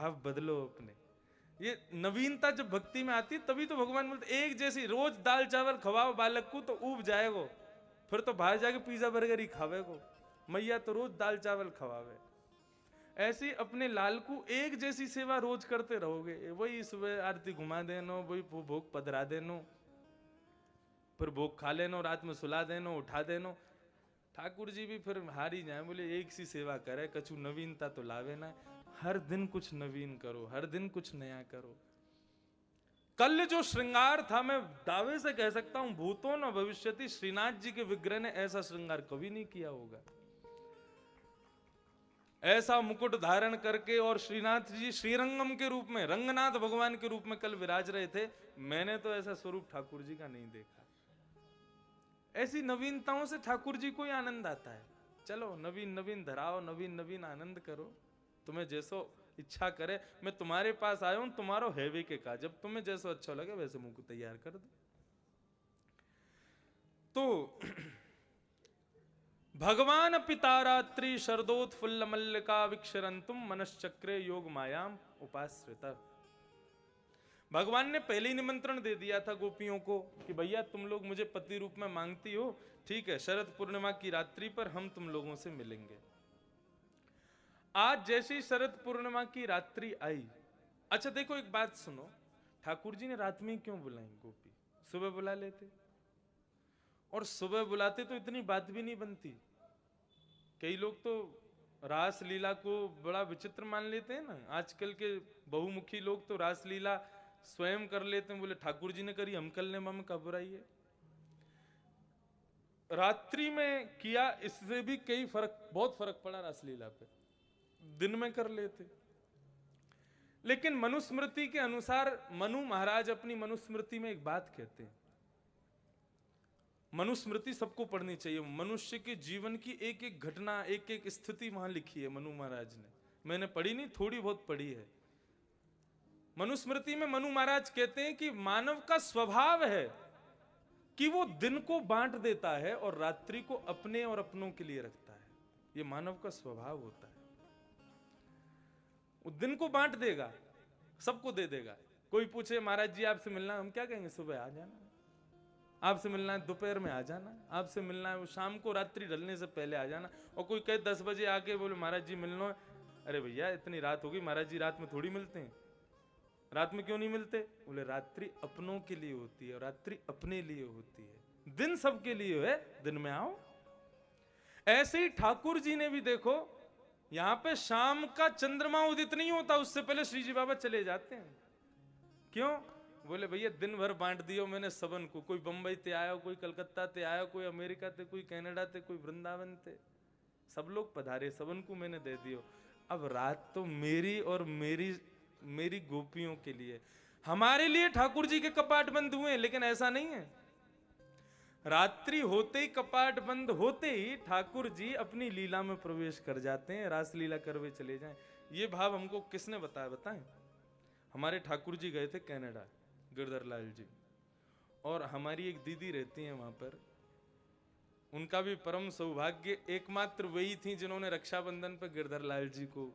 भाव बदलो अपने। ये नवीनता जब भक्ति में आती है तभी तो भगवान बोलते एक जैसी रोज दाल चावल खवाओ बालक को तो ऊब जाएगो, फिर तो बाहर जाके पिज्जा बर्गर ही खावेगो। मैया तो रोज दाल चावल खवावे। ऐसी अपने लाल को एक जैसी सेवा रोज करते रहोगे, वही सुबह आरती घुमा देनो, वही भोग पधरा देनो, फिर भोग खा लेनो, रात में सुला देनो, उठा देनो। ठाकुर जी भी फिर हार ही जाए, बोले एक सी सेवा करे, कछु नवीनता तो लावे ना। हर दिन कुछ नवीन करो, हर दिन कुछ नया करो। कल जो श्रृंगार था, मैं दावे से कह सकता हूं भूतों न भविष्यति, श्रीनाथ जी के विग्रह ने ऐसा श्रृंगार कभी नहीं किया होगा। ऐसा मुकुट धारण करके, और श्रीनाथ जी श्रीरंगम के रूप में, रंगनाथ भगवान के रूप में कल विराज रहे थे। मैंने तो ऐसा स्वरूप ठाकुर जी का नहीं देखा। ऐसी नवीनताओं से ठाकुर जी को ही आनंद आता है। चलो नवीन नवीन धराओ, नवीन नवीन आनंद करो, तुम्हें जैसो इच्छा करे। मैं तुम्हारे पास आया हूं तुम्हारो हैवी के का, जब तुम्हें जैसो अच्छा लगे वैसे मुंह को तैयार कर दो। तो भगवान पितारात्रि शरदोत्फुल्ल मल्लिका विक्षरंतुम मनश्चक्रे योग मायाम उपाश्रिता। भगवान ने पहले ही निमंत्रण दे दिया था गोपियों को कि भैया तुम लोग मुझे पति रूप में मांगती हो, ठीक है, शरद पूर्णिमा की रात्रि पर हम तुम लोगों से मिलेंगे। आज जैसी शरद पूर्णिमा की रात्रि आई, अच्छा देखो एक बात सुनो, ठाकुर जी ने रात में क्यों बुलाई गोपी? सुबह बुला लेते, और सुबह बुलाते तो इतनी बात भी नहीं बनती। कई लोग तो रास लीला को बड़ा विचित्र मान लेते हैं ना, आजकल के बहुमुखी लोग तो रास लीला स्वयं कर लेते हैं, बोले ठाकुर जी ने करी हम कर ले, में कब बुराई है। रात्रि में किया इससे भी कई फर्क, बहुत फर्क पड़ा रासलीला पे, दिन में कर लेते। लेकिन मनुस्मृति के अनुसार मनु महाराज अपनी मनुस्मृति में एक बात कहते हैं, मनुस्मृति सबको पढ़नी चाहिए, मनुष्य के जीवन की एक एक घटना, एक एक स्थिति वहां लिखी है मनु महाराज ने। मैंने पढ़ी नहीं, थोड़ी बहुत पढ़ी है। मनुस्मृति में मनु महाराज कहते हैं कि मानव का स्वभाव है कि वो दिन को बांट देता है और रात्रि को अपने और अपनों के लिए रखता है। ये मानव का स्वभाव होता है। वो दिन को बांट देगा, सबको दे देगा। कोई पूछे महाराज जी आपसे मिलना, हम क्या कहेंगे? सुबह आ जाना। आपसे मिलना है दोपहर में आ जाना, आपसे मिलना है वो शाम को रात्रि ढलने से पहले आ जाना। और कोई कहे 10 बजे आके बोले महाराज जी मिलना है, अरे भैया इतनी रात होगी, महाराज जी रात में थोड़ी मिलते हैं। रात में क्यों नहीं मिलते? बोले रात्रि अपनों के लिए होती है और रात्रि अपने लिए होती है, दिन सबके लिए है, दिन में आओ। ऐसे ही ठाकुर जी ने भी देखो, यहां पे शाम का चंद्रमा उदित नहीं होता, उससे पहले श्री जी बाबा चले जाते हैं। क्यों? बोले भैया दिन भर बांट दियो मैंने सबन को, कोई बंबई ते आया, कोई कलकत्ता ते आया, कोई अमेरिका ते, कोई कनाडा ते, कोई वृंदावन ते, सब लोग पधारे, सबन को मैंने दे दियो। अब रात तो मेरी और मेरी गोपियों के लिए, हमारे लिए ठाकुर जी के कपाट बंद हुए, लेकिन ऐसा नहीं है। रात्रि होते ही, कपाट बंद होते ही ठाकुर जी अपनी लीला में प्रवेश कर जाते हैं, रास लीला करवे चले जाएं। ये भाव हमको किसने बताया? बताएं। हमारे ठाकुर जी गए थे कनाडा, गिरधर लाल जी, और हमारी एक दीदी रहती हैं वहां पर, उनका भी परम सौभाग्य, एकमात्र वही थी जिन्होंने रक्षाबंधन पर गिरधर लाल जी को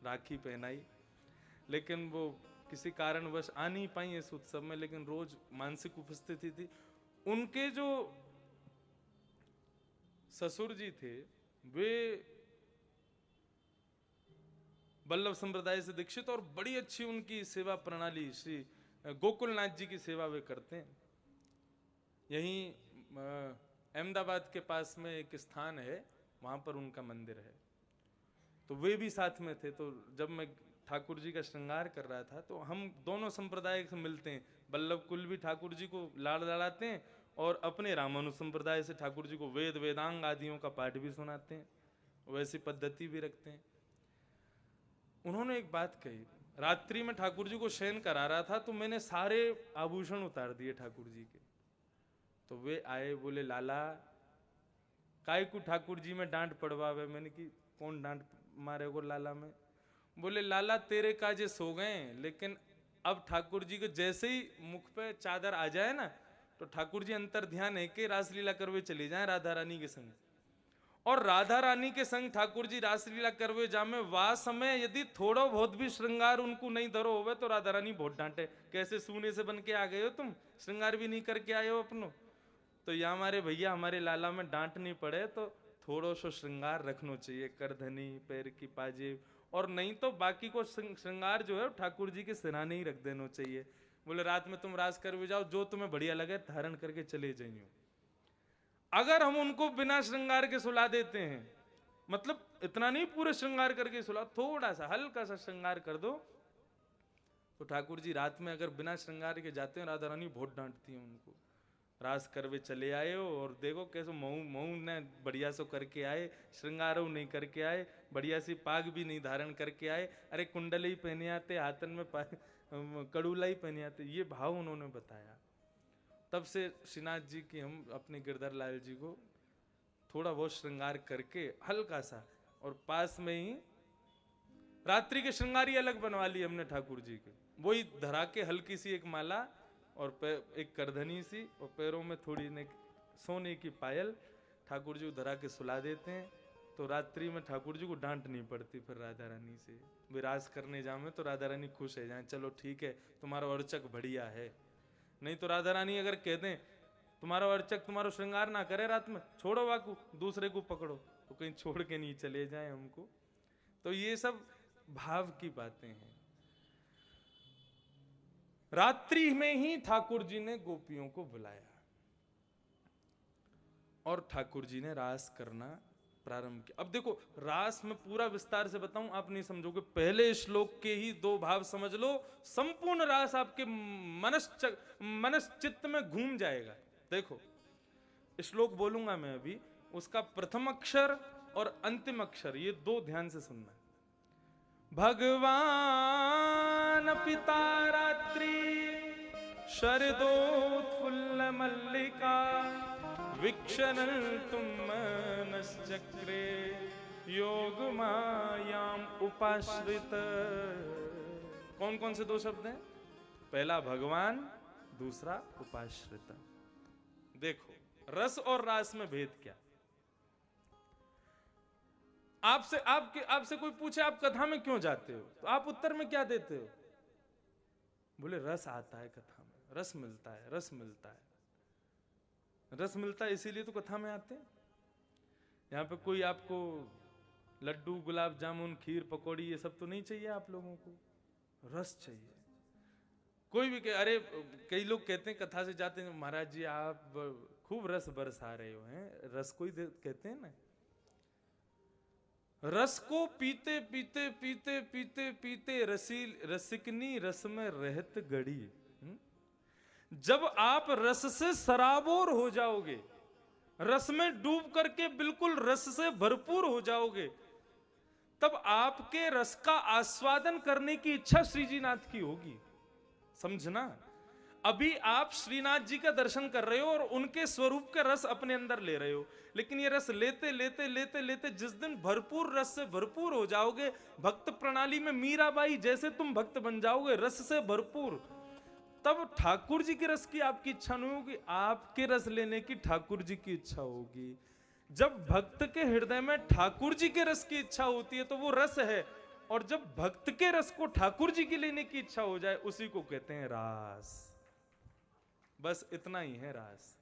राखी पहनाई। लेकिन वो किसी कारणवश आ नहीं पाई इस उत्सव में, लेकिन रोज मानसिक उपस्थिति थी। उनके जो ससुर जी थे वे वल्लभ संप्रदाय से दीक्षित, और बड़ी अच्छी उनकी सेवा प्रणाली, श्री गोकुलनाथ जी की सेवा वे करते हैं। यहीं अहमदाबाद के पास में एक स्थान है, वहां पर उनका मंदिर है। तो वे भी साथ में थे। तो जब मैं ठाकुर जी का श्रृंगार कर रहा था तो हम दोनों संप्रदाय से मिलते हैं। वल्लभ कुल भी ठाकुर जी को लाड़ लड़ाते हैं, और अपने रामानु संप्रदाय से ठाकुर जी को वेद वेदांग आदियों का पाठ भी सुनाते हैं, वैसी पद्धति भी रखते हैं। उन्होंने एक बात कही, रात्रि में ठाकुर जी को शयन करा रहा था तो मैंने सारे आभूषण उतार दिए ठाकुर जी के। तो वे आए, बोले लाला काय को ठाकुर जी में डांट पड़वावे? मैंने कि कौन डांट मारे को लाला में? बोले लाला तेरे काजे सो गए, लेकिन अब ठाकुर जी को जैसे ही मुख पे चादर आ जाए ना, तो ठाकुर जी अंतर ध्यान है कि रासलीला करवे चले जाए राधा रानी के संग। और राधा रानी के संग ठाकुर जी रासलीला करवे जामे वह समय यदि थोड़ा बहुत भी श्रृंगार उनको नहीं धरो होवे तो राधा रानी बहुत डांटे, कैसे सूने से बन के आ गए हो तुम, श्रृंगार भी नहीं करके आए हो अपनो। तो या हमारे भैया हमारे लाला में डांट नहीं पड़े तो थोड़ो सो श्रृंगार रखना चाहिए, करधनी पैर की पाजेब, और नहीं तो बाकी को श्रृंगार जो है ठाकुर जी के सिराने ही रख देना चाहिए। बोले रात में तुम रास कर जाओ, जो तुम्हें बढ़िया लगे धारण करके चले जाइयो। अगर हम उनको बिना श्रृंगार के सुला देते हैं, मतलब इतना नहीं पूरे श्रृंगार करके सुला, थोड़ा सा हल्का सा श्रृंगार कर दो, तो ठाकुर जी रात में अगर बिना श्रृंगार के जाते हैं, राधा रानी बहुत डांटती है उनको। रास करवे चले आए हो और देखो कैसे महू महू ने बढ़िया सो करके आए, श्रृंगार नहीं करके आए, बढ़िया सी पाग भी नहीं धारण करके आए, अरे कुंडल ही पहने आते, हाथन में कड़ूला ही पहने आते, ये भाव उन्होंने बताया। तब से श्रीनाथ जी की हम अपने गिरधर लाल जी को थोड़ा बहुत श्रृंगार करके हल्का सा, और पास में ही रात्रि के श्रृंगार ही अलग बनवा ली हमने ठाकुर जी के, वही धरा के हल्की सी एक माला और एक करधनी सी, और पैरों में थोड़ी ने सोने की पायल, ठाकुर जी को धरा के सुला देते हैं। तो रात्रि में ठाकुर जी को डांट नहीं पड़ती फिर राधा रानी से। विराज करने जामे तो राधा रानी खुश है जाए, चलो ठीक है तुम्हारा अर्चक बढ़िया है। नहीं तो राधा रानी अगर कह दें तुम्हारा अर्चक तुम्हारा श्रृंगार ना करे रात में, छोड़ो वाकू दूसरे को पकड़ो, तो कहीं छोड़ के नहीं चले जाए हमको। तो ये सब भाव की बातें हैं। रात्रि में ही ठाकुर जी ने गोपियों को बुलाया और ठाकुर जी ने रास करना प्रारंभ किया। अब देखो रास में पूरा विस्तार से बताऊं आप नहीं समझोगे, पहले श्लोक के ही 2 भाव समझ लो, संपूर्ण रास आपके मनस चित्त में घूम जाएगा। देखो श्लोक बोलूंगा मैं अभी, उसका प्रथम अक्षर और अंतिम अक्षर ये 2 ध्यान से सुनना। भगवान पिता रात्रि शरदोत्फुल्ल मल्लिका वीक्षण तुम मनश्चक्रे योग मायाम उपाश्रित। कौन कौन से 2 शब्द हैं? पहला भगवान, दूसरा उपाश्रित। देखो रस और रास में भेद क्या। आपसे कोई पूछे आप कथा में क्यों जाते हो, तो आप उत्तर में क्या देते हो? बोले रस आता है कथा में, रस मिलता है, रस मिलता है, रस मिलता है इसीलिए तो कथा में आते हैं। यहाँ पे कोई आपको लड्डू गुलाब जामुन खीर पकौड़ी ये सब तो नहीं चाहिए, आप लोगों को रस चाहिए। कोई भी अरे कई लोग कहते हैं कथा से जाते हैं महाराज जी आप खूब रस बरसा रहे हो, हैं रस को ही कहते हैं ना। रस को पीते पीते पीते पीते पीते रसिकनी रस में रहत गड़ी। जब आप रस से सराबोर हो जाओगे, रस में डूब करके बिल्कुल रस से भरपूर हो जाओगे, तब आपके रस का आस्वादन करने की इच्छा श्री जी नाथ की होगी। समझना, अभी आप श्रीनाथ जी का दर्शन कर रहे हो और उनके स्वरूप का रस अपने अंदर ले रहे हो, लेकिन ये रस लेते लेते लेते लेते जिस दिन भरपूर रस से भरपूर हो जाओगे, भक्त प्रणाली में मीराबाई जैसे तुम भक्त बन जाओगे रस से भरपूर, तब ठाकुर जी के रस की आपकी इच्छा नहीं होगी, आपके रस लेने की ठाकुर जी की इच्छा होगी। जब भक्त के हृदय में ठाकुर जी के रस की इच्छा होती है तो वो रस है, और जब भक्त के रस को ठाकुर जी की लेने की इच्छा हो जाए उसी को कहते हैं रास। बस इतना ही है रास,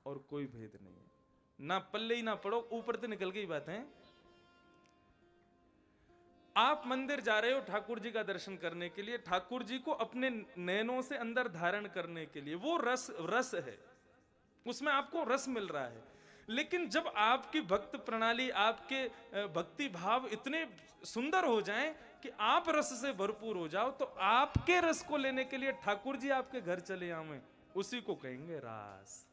और कोई भेद नहीं है। ना पल्ले ही ना पड़ो, ऊपर से निकल गई बात है। आप मंदिर जा रहे हो ठाकुर जी का दर्शन करने के लिए, ठाकुर जी को अपने नैनों से अंदर धारण करने के लिए, वो रस है, उसमें आपको रस मिल रहा है। लेकिन जब आपकी भक्त प्रणाली, आपके भक्ति भाव इतने सुंदर हो जाएं कि आप रस से भरपूर हो जाओ, तो आपके रस को लेने के लिए ठाकुर जी आपके घर चले आवे, उसी को कहेंगे रास।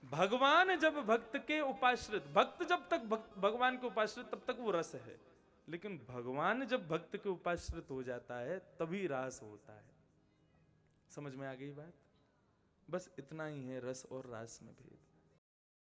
भगवान जब भक्त के उपाश्रित, भक्त जब तक भगवान के उपाश्रित तब तक वो रस है, लेकिन भगवान जब भक्त के उपाश्रित हो जाता है तभी रास होता है। समझ में आ गई बात? बस इतना ही है रस और रास में भेद।